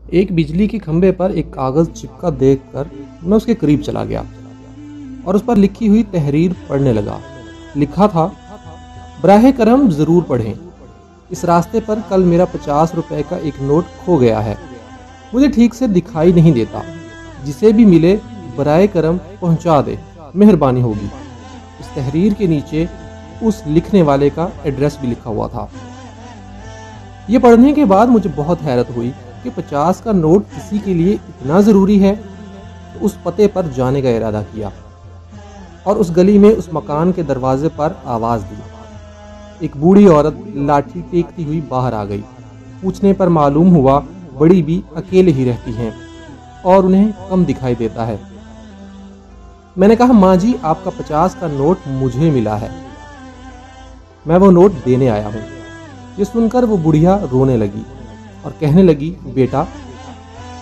एक बिजली के खंभे पर एक कागज चिपका देखकर मैं उसके करीब चला गया और उस पर लिखी हुई तहरीर पढ़ने लगा। लिखा था, बराहे करम जरूर पढ़ें, इस रास्ते पर कल मेरा 50 रुपए का एक नोट खो गया है, मुझे ठीक से दिखाई नहीं देता, जिसे भी मिले बराए करम पहुंचा दे, मेहरबानी होगी। इस तहरीर के नीचे उस लिखने वाले का एड्रेस भी लिखा हुआ था। ये पढ़ने के बाद मुझे बहुत हैरत हुई कि 50 का नोट किसी के लिए इतना ज़रूरी है। तो उस पते पर जाने का इरादा किया और उस गली में उस मकान के दरवाजे पर आवाज़ दी। एक बूढ़ी औरत लाठी टेकती हुई बाहर आ गई। पूछने पर मालूम हुआ बड़ी भी अकेले ही रहती हैं और उन्हें कम दिखाई देता है। मैंने कहा, माँ जी, आपका 50 का नोट मुझे मिला है, मैं वो नोट देने आया हूँ। ये सुनकर वो बुढ़िया रोने लगी और कहने लगी, बेटा,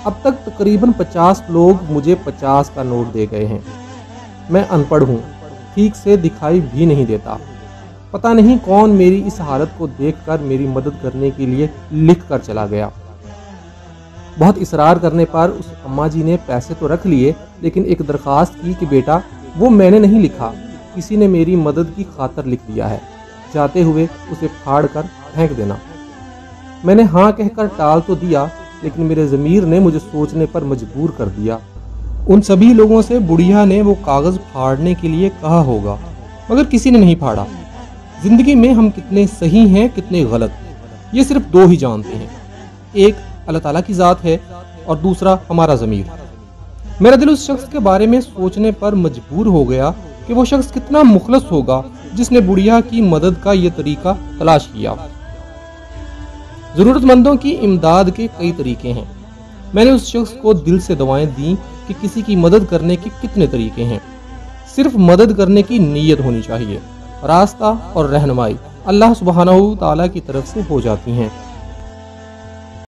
अब तक तकरीबन 50 लोग मुझे 50 का नोट दे गए हैं। मैं अनपढ़ हूँ, ठीक से दिखाई भी नहीं देता। पता नहीं कौन मेरी इस हालत को देखकर मेरी मदद करने के लिए लिख कर चला गया। बहुत इसरार करने पर उस अम्मा जी ने पैसे तो रख लिए, लेकिन एक दरख्वास्त की कि बेटा, वो मैंने नहीं लिखा, किसी ने मेरी मदद की खातिर लिख दिया है, जाते हुए उसे फाड़ कर फेंक देना। मैंने हाँ कहकर टाल तो दिया, लेकिन मेरे ज़मीर ने मुझे सोचने पर मजबूर कर दिया। उन सभी लोगों से बुढ़िया ने वो कागज़ फाड़ने के लिए कहा होगा, मगर किसी ने नहीं फाड़ा। ज़िंदगी में हम कितने सही हैं, कितने गलत, ये सिर्फ दो ही जानते हैं। एक अल्लाह ताला की ज़ात है और दूसरा हमारा ज़मीर। मेरा दिल उस शख्स के बारे में सोचने पर मजबूर हो गया कि वो शख्स कितना मुखलस होगा जिसने बुढ़िया की मदद का ये तरीका तलाश किया। ज़रूरतमंदों की इमदाद के कई तरीके हैं। मैंने उस शख्स को दिल से दुआएं दी कि किसी की मदद करने के कितने तरीके हैं। सिर्फ मदद करने की नीयत होनी चाहिए। रास्ता और रहनुमाई अल्लाह सुब्हानहू तआला की तरफ से हो जाती हैं।